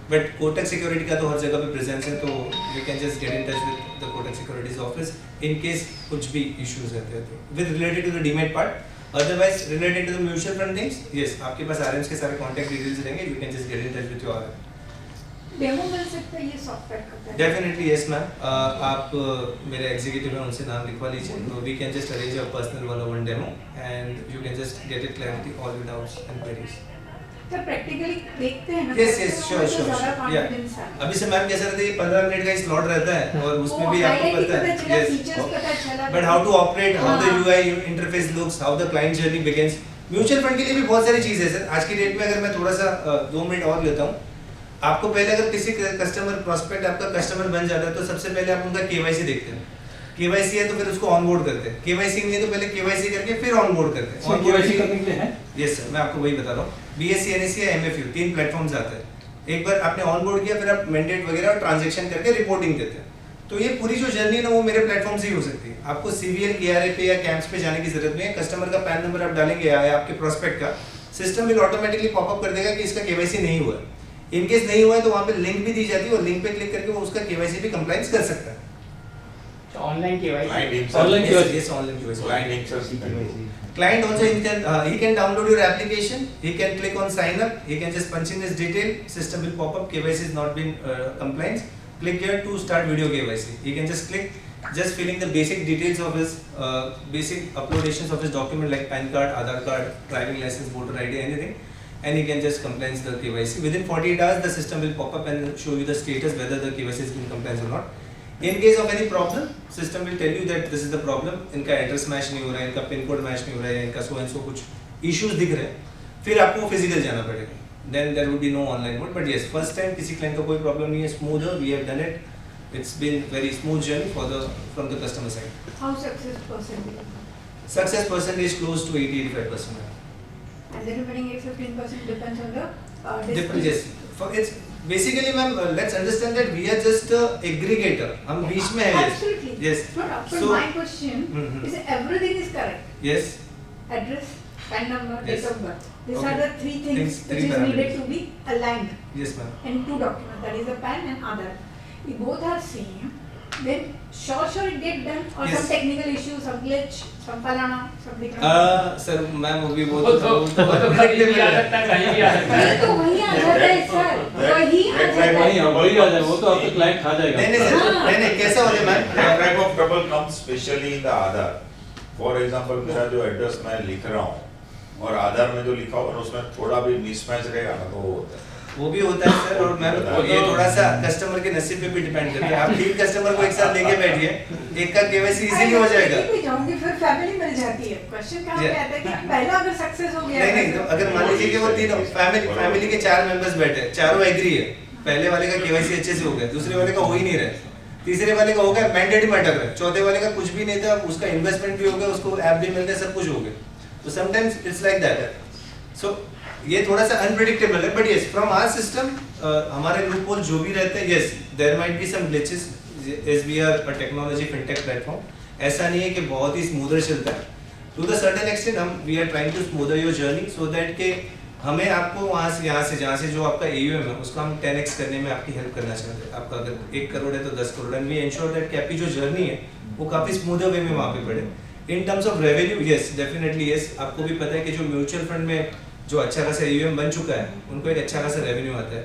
But Kotak security का तो हर जगह पे प्रेजेंस है, तो you can just get in touch with the Kotak securities office in case कुछ भी issues रहते हैं with related to the demat part. Otherwise related to the mutual fund things, yes आपके पास आरएम्स के सारे कांटेक्ट डिटेल्स रहेंगे, you can just get in touch with your RM. Demo मिल सकता है ये सॉफ्टवेयर का? डेफिनेटली यस मैम, आप मेरे एग्जीक्यूटिव हैं उनसे नाम लिखवा लीजिए, तो we can just arrange a personal 1-on-1 demo and you can just get it clarity all with doubts and queries. तो प्रैक्टिकली देखते हैं ना? यस यस श्योर श्योर ज़्यादा या कॉन्फिडेंस है। अभी से मैम कैसा रहता है, ये 15 मिनट का ही स्लॉट रहता है और उसमें भी आपको पता है yes, but how to operate, how the UI interface looks, how the client journey begins. Mutual fund के लिए भी बहुत सारी चीजें हैं सर। आज की डेट में अगर मैं थोड़ा सा 2 मिनट और लेता हूँ, आपको पहले अगर किसी कस्टमर प्रोस्पेक्ट आपका कस्टमर बन जाता है तो सबसे पहले आप उनका केवाईसी देखते हैं। केवाईसी है तो फिर उसको ऑनबोर्ड करते हैं, केवाईसी नहीं है तो पहले केवाईसी करके फिर ऑनबोर्ड करते हैं। KYC करने के लिए है? यस सर, मैं आपको वही बता रहा हूँ। बीएससी, एनएससी या एमएफयू 3 प्लेटफॉर्म्स आते हैं। एक बार आपने ऑनबोर्ड किया, फिर आप मेंटेट वगैरह और ट्रांजैक्शन करके रिपोर्टिंग देते हैं। तो ये पूरी जो जर्नी है ना वो मेरे प्लेटफॉर्म से ही हो सकती है। आपको सीवीएल, केआरए पे या कैंप्स पे जाने की जरूरत नहीं है। कस्टमर का पैन नंबर आप डालेंगे या आपके प्रोस्पेक्ट का, सिस्टम विल ऑटोमेटिकली पॉपअप कर देगा कि इसका केवाईसी नहीं हुआ है। इन केस नहीं हुआ है तो वहाँ पे लिंक भी दी जाती है और लिंक पे क्लिक करके वो उसका केवाईसी भी कंप्लायंस कर सकता है। Online KYC, client Online himself, Yes, online KYC. Client himself Client also he can download your application, he can click on sign up, he can just punch in his detail, system will pop up, KYC is not been compliant, click here to start video KYC. He can just click, just filling the basic details of his basic uploadations of his document like PAN card, Aadhaar card, driving license, voter ID, anything, and he can just compliance the KYC. Within 48 hours, the system will pop up and show you the status whether the KYC is in compliance or not. In case of any problem, system will tell you that this is the problem. इनका address match नहीं हो रहा है, इनका pin code match नहीं हो रहा है, इनका सो एंड सो कुछ इश्यूज दिख रहे हैं, फिर आपको फिजिकल जाना पड़ेगा. Then there would be no online mode. But yes, first time किसी client का कोई problem नहीं है, smoother. We have done it. It's been very smooth journey from the customer side. How success percentage? Success percentage close to 80-85%. And the remaining 15% depends on the Different, yes. It's basically, ma'am, let's understand that we are just aggregator. हम बीच में है. Absolutely. Yes. No, no. But So- my question is everything is correct. Yes. Address, PAN number, Yes. date of birth. These Okay. are the three things Three which is parameters. needed to be aligned Yes, ma'am. in two documents. That is the PAN and Aadhaar. If both are same, then sure it get done or Yes. some technical issue, some glitch, some falana, some dhikna. Sir ma'am वो भी वो बहुत तो कहीं भी आ सकता है, कहीं भी आ सकता है. ये तो वही आ जाता है सर, वही आ जाता वही है. वही आ जाए, वो तो आपका क्लाइंट खा नहीं जाएगा. नहीं सर, नहीं कैसा हो जाए ma'am. That type of trouble comes specially in the Aadhaar. For example, मेरा जो एड्रेस मैं लिख रहा हूँ और आधार में जो लिखा हुआ है उसमें थोड़ा भी मिसमैच रहेगा ना तो वो होता है. वो भी होता है सर. और मैम ये थोड़ा सा कस्टमर के नसीब पे भी डिपेंड करता है. आप 3 कस्टमर को एक साथ लेके बैठिए, एक का केवाईसी इजीली हो जाएगा. भी जाऊंगी फिर फैमिली मिल जाती है. क्वेश्चन कहाँ पे Yeah. आता है कि पहला अगर सक्सेस हो गया नहीं नहीं, तो अगर मान लीजिए कि वो तीनों फैमिली के 4 मेंबर्स बैठे हैं, चारों एग्री है, पहले वाले का केवाईसी अच्छे से हो गया, दूसरे वाले का हो ही नहीं रहा है, तीसरे वाले का हो गया, मैंडेट में अटक रहा है, चौथे वाले का कुछ भी नहीं था, उसका इन्वेस्टमेंट भी हो गया, उसको ऐप भी मिल रहा है, सब कुछ हो गया. तो sometimes it's like that. So ये थोड़ा सा अनप्रेडिक्टेबल है. But yes, from our system हमारे लूप होल जो भी रहते हैं, yes there might be some glitches as we are a technology fintech platform. ऐसा नहीं है कि बहुत ही स्मूदर चलता है. टू द सर्टेन एक्सटेंट हम we are trying to smoother your journey so that के हमें आपको वहाँ से जहाँ से जो आपका AUM है उसको हम 10x करने में आपकी हेल्प करना चाहते हैं. आपका अगर 1 करोड़ है तो 10 crore, and we ensure that कि आपकी जो जर्नी है वो काफ़ी स्मूदर वे में वहाँ पे बढ़े. In terms of revenue, yes definitely yes, आपको भी पता है कि जो म्यूचुअल फंड में जो अच्छा खासा AUM बन चुका है उनको एक अच्छा खासा रेवेन्यू आता है.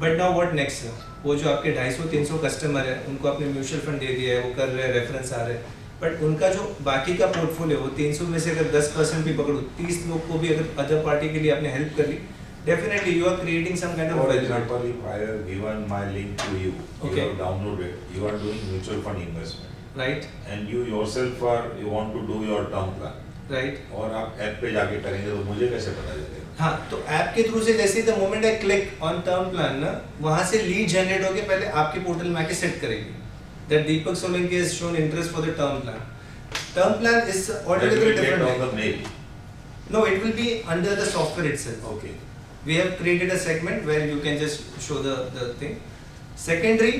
बट नाउ व्हाट नेक्स्ट है, वो जो आपके 250-300 कस्टमर है उनको आपने म्यूचुअल फंड दे दिया है, वो कर रहे हैं, रेफरेंस आ रहे हैं, बट उनका जो बाकी का पोर्टफोलियो वो 300 में से अगर 10% भी पकड़ो, 30 लोग को भी अगर अदर पार्टी के लिए आपने हेल्प कर ली, definitely you are creating some kind of For value. example, if I have given my link to you, Okay. you have downloaded, you are doing mutual fund investment, Right, and you yourself you want to do your term plan, right. और आप app पे जाके करेंगे तो मुझे कैसे पता चलेगा? हाँ, तो ऐप के थ्रू से जैसे ही the moment I click on term plan ना, वहाँ से लीड जनरेट होके पहले आपके पोर्टल में आके सेट करेगी that Deepak Solanki has shown interest for the term plan. Term plan is That altogether will get different. on the mail. No, it will be under the software itself. Okay. We have created a segment where you can just show the thing. Secondary,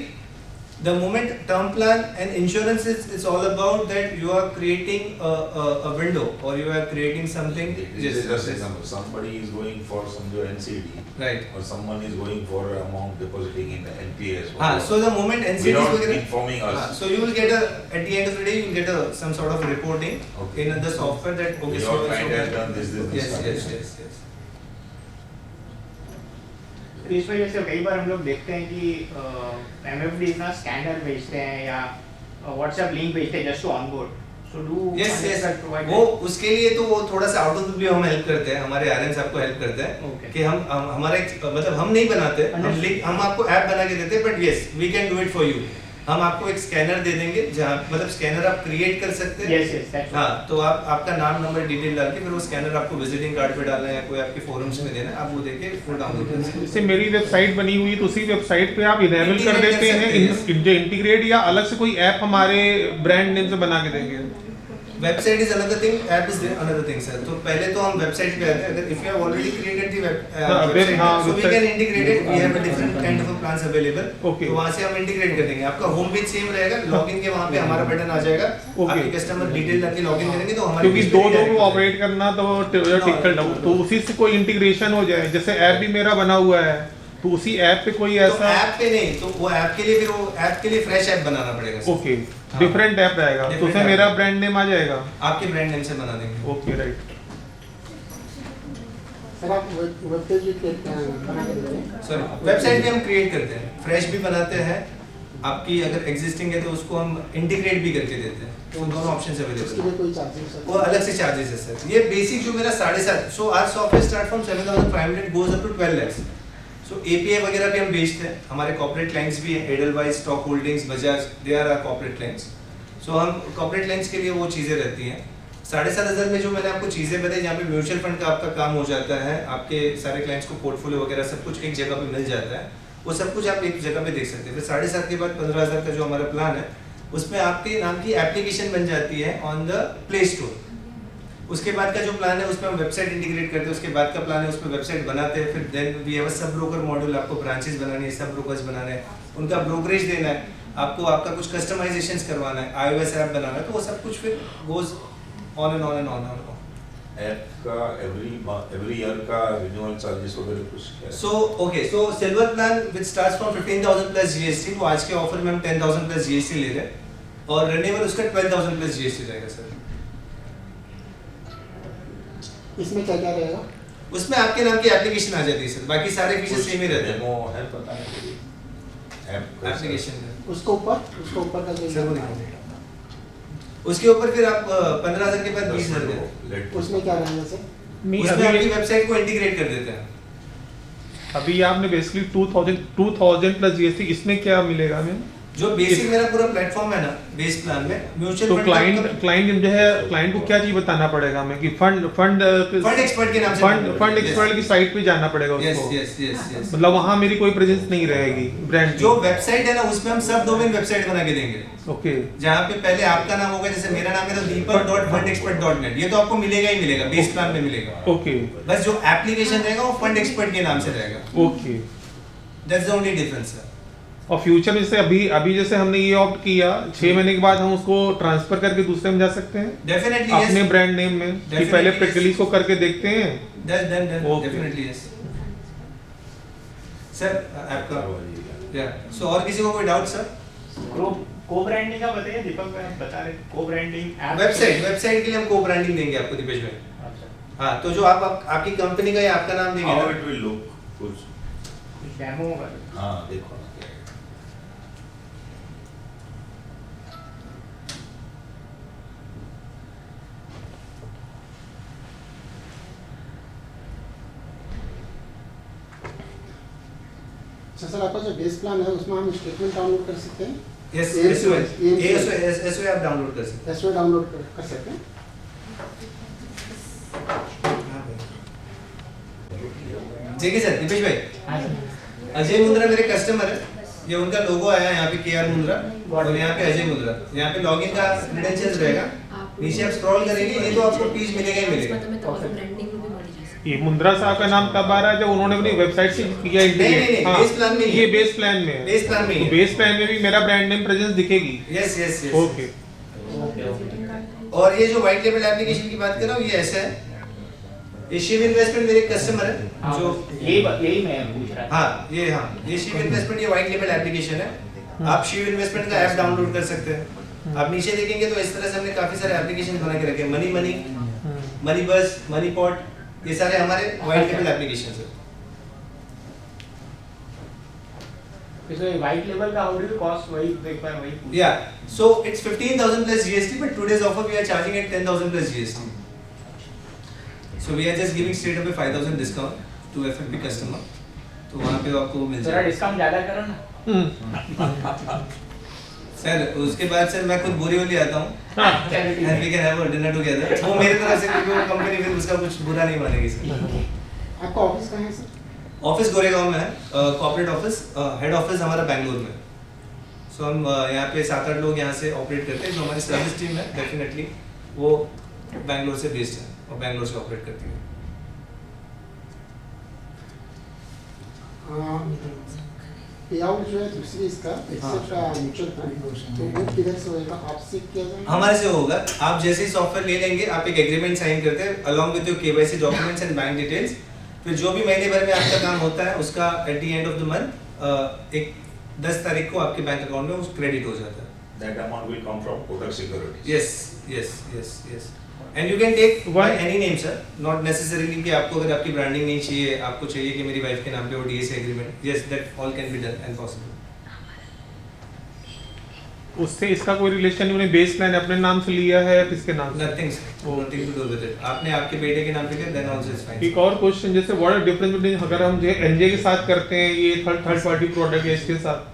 the moment term plan and insurance is all about that you are creating a window or you are creating something. This is just example. Somebody is going for some NCD, Right. or someone is going for amount depositing in the NPS. हाँ, so the moment NCDs without वगैरह, informing us. हाँ, so you will get at the end of the day you will get some sort of reporting Okay. in the software that okay, Your client has done this, yes, this. yes. तो इस वजह से कई बार हम लोग देखते हैं कि MFD इतना स्कैनर भेजते हैं या व्हाट्सएप लिंक भेजते हैं just to onboard. So do Yes. वो उसके लिए तो वो थोड़ा सा आउट ऑफ द ब्लू हम हेल्प करते हैं, हमारे आरएन साहब को हेल्प करते हैं Okay. कि हम हमारा मतलब हम नहीं बनाते, हम आपको ऐप बना के देते हैं, but yes we can do it for you. हम आपको एक स्कैनर दे देंगे जहाँ मतलब स्कैनर आप क्रिएट कर सकते हैं. यस यस दैट्स हाँ, तो आप आपका नाम नंबर डिटेल डाल के फिर वो स्कैनर आपको विजिटिंग कार्ड पे डालना है या कोई आपके फोरम्स में देना है, आप वो देके फुल डाउनलोड कर सकते हैं. जैसे मेरी वेबसाइट बनी हुई है तो उसी वेबसाइट पे आप इनेबल कर Integrate देते कर हैं सकते हैं। जो इंटीग्रेट, या अलग से कोई ऐप हमारे ब्रांड नेम से बना के देंगे. Website is another thing, app is another thing sir. तो पहले तो हम वेबसाइट पे आते हैं. अगर if you have already created the website so we can integrate it. We have a different kind of plans available. Okay. तो वहां से हम इंटीग्रेट कर देंगे. आपका होम पेज सेम रहेगा, लॉगिन के वहां पे हमारा बटन आ जाएगा. Okay. आपके कस्टमर डिटेल डाल के लॉगिन करेंगे तो हमारे क्योंकि दो लोग ऑपरेट करना तो टिपिकल ना, तो उसी से कोई इंटीग्रेशन हो जाए. जैसे ऐप भी मेरा बना हुआ है तो उसी ऐप पे कोई तो ऐसा ऐप पे नहीं, तो वो ऐप के लिए फिर वो ऐप के लिए फ्रेश ऐप बनाना पड़ेगा सर. ओके हाँ। डिफरेंट ऐप रहेगा तो Different उसमें app मेरा रहेगा। ब्रांड नेम आ जाएगा. आपके ब्रांड नेम से बना देंगे. Okay right. सर आप वेब पेज भी बना के देते हैं? सॉरी, वेबसाइट भी हम क्रिएट करते हैं, फ्रेश भी बनाते हैं, आपकी अगर एग्जिस्टिंग है तो उसको हम इंटीग्रेट भी करके देते हैं, तो दोनों ऑप्शन उसके अवेलेबल लिए है। कोई चार्जेस वो अलग से चार्जेस है सर। ये बेसिक जो मेरा 7.5, so our software start from 7,500 goes up to 12 lakhs। So API वगैरह भी हम बेचते हैं, हमारे कॉर्पोरेट क्लाइंट्स भी हैं, Edelweiss, Stock Holdings, Bajaj, they are our corporate clients. So हम कॉर्पोरेट क्लाइंट्स के लिए वो चीज़ें रहती हैं। 7,500 में जो मैंने आपको चीज़ें बताई, जहाँ पे म्यूचुअल फंड का आपका काम हो जाता है, आपके सारे क्लाइंट्स को पोर्टफोलियो वगैरह सब कुछ एक जगह पे मिल जाता है, वो सब कुछ आप एक जगह पे देख सकते हैं। फिर 7.5 के बाद 15,000 का जो हमारा प्लान है, उसमें आपके नाम की एप्लीकेशन बन जाती है ऑन द प्ले स्टोर। उसके बाद का जो प्लान है उसमें हम वेबसाइट इंटीग्रेट करते हैं, उसके बाद का प्लान है उसमें वेबसाइट बनाते हैं, फिर then we have a sub broker module, आपको ब्रांचेस बनानी है, सब ब्रोकर्स बनाने हैं, उनका ब्रोकरेज देना है, आपको आपका कुछ कस्टमाइजेशंस करवाना है, iOS ऐप बनाना है, तो वो सब कुछ फिर goes on and on and on and on. App का एवरी ईयर का रिन्यूअल चार्जेस वगैरह कुछ क्या है? So silver plan which starts from 15,000 plus GST, वो आज के ऑफर में हम 10,000 प्लस जीएसटी ले रहे हैं, और रिन्यूअल उसका 12,000 प्लस जीएसटी रहेगा सर। इसमें क्या क्या रहेगा? उसमें आपके नाम की एप्लीकेशन आ जाती है सर, बाकी सारे फीचर्स सेम ही रहते हैं। डेमो है बताने के लिए ऐप एप्लीकेशन उसको ऊपर का सर वो जो दिखाओ। उसके ऊपर फिर आप 15,000 के बाद 20,000 देते उसमें क्या रहेगा सर? नहीं, उसमें आपकी अभी वेबसाइट को इंटीग्रेट कर देते हैं। अभी आपने बेसिकली 2000 प्लस जीएसटी, इसमें क्या मिलेगा हमें? जो बेसिक मेरा पूरा प्लेटफॉर्म है ना बेस प्लान में, म्यूचुअल तो फंड क्लाइंट जो है, क्लाइंट को क्या चीज बताना पड़ेगा हमें कि फंड एक्सपर्ट के नाम से फंड एक्सपर्ट की साइट पे जाना पड़ेगा यस उसको, यस यस यस। मतलब वहाँ मेरी कोई प्रेजेंस नहीं रहेगी ब्रांड जो वेबसाइट है ना उसमें हम सब डोमेन वेबसाइट बना के देंगे, ओके। जहाँ पे पहले आपका नाम होगा, जैसे मेरा नाम है तो deepak.fundexpert.net, ये तो आपको मिलेगा ही मिलेगा, बेस प्लान में मिलेगा। ओके बस जो एप्लीकेशन रहेगा वो फंड एक्सपर्ट के नाम से रहेगा, okay. That's the only difference है। और फ्यूचर में जैसे अभी जैसे हमने ये ऑप्ट किया, 6 महीने के बाद हम उसको ट्रांसफर करके दूसरे में जा सकते हैं डेफिनेटली अपने यस, ब्रांड नेम में, कि Definitely पहले yes. प्रेस रिलीज को करके देखते हैं। That's done Okay. Definitely yes sir. आपका या सो और किसी को कोई डाउट सर? को ब्रांडिंग का बताइए, दीपक भाई बता रहे को ब्रांडिंग ऐप वेबसाइट के लिए हम को ब्रांडिंग देंगे आपको दीपेश भाई। अच्छा, हाँ, तो जो आपकी कंपनी का या आपका नाम देंगे हाउ ना, इट विल लुक कुछ? डेमो हाँ देखो अच्छा सर, आपका जो बेस प्लान है उसमें हम स्टेटमेंट डाउनलोड कर सकते हैं? यस ASOS एसओ आप डाउनलोड कर सकते एसओ डाउनलोड कर सकते हैं? हैं। ठीक है सर। दीपेश भाई, अजय मुंद्रा मेरे कस्टमर है, ये उनका लोगो आया है यहाँ पे KR मुंद्रा, और यहाँ पे अजय मुंद्रा, यहाँ पे लॉगिन का क्रेडेंशियल्स रहेगा, नीचे आप स्क्रॉल करेंगे ये तो आपको पेज मिलेगा ही मिलेगा। ये मुंद्रा साहब का नाम तब आ रहा है जब उन्होंने अपनी वेबसाइट से किया नहीं, हाँ, बेस प्लान में ही ये है। बेस प्लान में है। बेस प्लान में ही है। तो बेस प्लान में भी मेरा ब्रांड नेम प्रेजेंस दिखेगी। Yes yes yes okay. और ये जो व्हाइट लेबल एप्लीकेशन की बात कर रहा हूँ, ये ऐसा है, ये शिव इन्वेस्टमेंट मेरे कस्टमर है जो यही मैं पूछ रहा था। ये शिव इन्वेस्टमेंट, ये व्हाइट लेबल एप्लीकेशन है। आप शिव इन्वेस्टमेंट का ऐप डाउनलोड कर सकते हैं। आप नीचे देखेंगे तो इस तरह से हमने काफी सारे एप्लीकेशन बना के रखे हैं, मनी बस, मनी पॉट, ये सारे हमारे व्हाइट लेबल एप्लीकेशंस हैं। इसमें व्हाइट लेवल का हाउ डू कॉस्ट वही एक बार वही Yeah, so it's 15,000 plus GST, but today's offer we are charging at 10,000 plus GST. So we are just giving straight up a 5,000 discount to FFP customer. तो वहाँ पे आपको मिल थोड़ा जाएगा। डिस्काउंट ज्यादा करो ना। सर उसके बाद सर मैं खुद बोरीवली आता हूँ, चलो ठीक and we है। can have a dinner together. वो मेरी तरफ से, क्योंकि वो कंपनी फिर उसका कुछ बुरा नहीं मानेगी सर। आपका ऑफिस कहाँ है सर? ऑफिस गोरेगांव में है, कॉर्पोरेट ऑफिस, हेड ऑफिस हमारा बैंगलोर में। सो हम यहाँ पे 7-8 लोग यहाँ से ऑपरेट करते हैं। जो हमारी सर्विस टीम है डेफिनेटली वो बैंगलोर से बेस्ड है और बैंगलोर से ऑपरेट करती है। पे आउट जो है दूसरी इसका एक्सेप्ट म्यूचुअल फंड, तो वो किधर से होएगा? आपसे किया जाएगा? हमारे से होगा। आप जैसे ही सॉफ्टवेयर ले लेंगे, आप एक एग्रीमेंट साइन करते हैं along with your KYC documents and bank details. फिर जो भी महीने भर में आपका काम होता है उसका at the end of the month एक 10 तारीख को आपके बैंक अकाउंट में उस क्रेडिट हो जाता है। that amount will come from Kotak Securities. yes and you can take by any name sir, not necessarily कि आपको अगर आपकी ब्रांडिंग नहीं चाहिए, आपको चाहिए कि मेरी वाइफ के नाम पे वो DSA agreement, yes that all can be done and possible. उससे इसका कोई रिलेशन नहीं, उन्हें बेस प्लान अपने नाम से लिया है या किसके नाम से? Nothing nothing to do with it. आपने आपके बेटे के नाम पे किया, देन आल्सो इज फाइन। एक और क्वेश्चन, जैसे व्हाट आर डिफरेंस बिटवीन अगर हम जो एनजे के साथ करते हैं ये थर्ड पार्टी प्रोडक्ट है इसके साथ,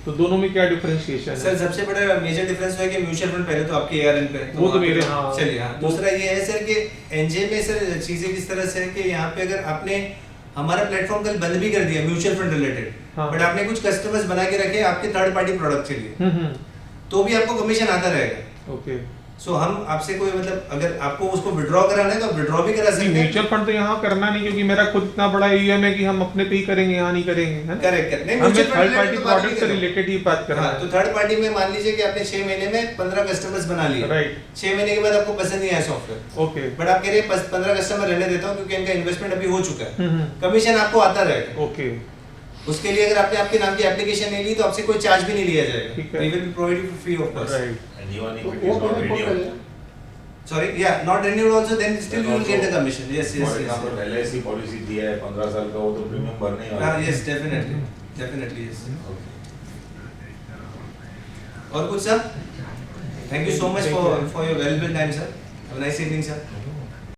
तो दोनों में क्या डिफरेंशिएशन सर है? सबसे बड़ा मेजर डिफरेंस है कि म्यूचुअल फंड पहले तो आपके एआरएन पे वो तो वहाँ पे मेरे, हाँ। चलिए, हाँ। दूसरा ये है सर कि एनजे में सर चीजें किस तरह से है कि यहाँ पे अगर आपने हमारा प्लेटफॉर्म कल बंद भी कर दिया म्यूचुअल फंड रिलेटेड, हाँ। बट आपने कुछ कस्टमर्स बना के रखे आपके थर्ड पार्टी प्रोडक्ट के लिए, हम्म, तो भी आपको कमीशन आता रहेगा। ओके। सो हम आपसे कोई मतलब अगर आपको उसको विड्रॉ कराना है तो आप विड्रॉ भी करा सकते हैं। म्यूचुअल फंड तो यहाँ करना नहीं, क्योंकि मेरा खुद इतना बड़ा ईएम है कि हम अपने पे ही करेंगे, यहाँ नहीं करेंगे, है ना? करेक्ट नहीं, हमें म्यूचुअल थर्ड फंड पार्टी तो बात प्रोडक्ट नहीं से कर रहा हूँ। रिलेटेड ही बात कर रहा हाँ, है। तो थर्ड पार्टी में मान लीजिए कि आपने 6 महीने में 15 कस्टमर्स बना लिए, राइट। 6 महीने के बाद आपको पसंद नहीं आया सॉफ्टवेयर, ओके। बट आप कह रहे हैं 15 कस्टमर रहने देता हूँ क्योंकि इनका इन्वेस्टमेंट अभी हो चुका है, हम्म, कमीशन आपको आता रहेगा। ओके। उसके लिए अगर आपने आपके नाम की एप्लीकेशन नहीं ली तो आपसे कोई चार्ज भी नहीं लिया जाएगा। ठीक है। We will be provided for free of cost। Right. And even if तो it वो is not पेमेंट कौन renewed. करेगा? Sorry, yeah, not renewed also, then still you will get the also, commission। Yes, yes, For yes। example, LIC policy दिया है 15 साल का, वो तो प्रीमियम भरने ही वाला हाँ, है। yes, definitely, definitely, yes। Okay. और कुछ sir? Thank you so much for your valuable time, sir। Have a nice evening, sir।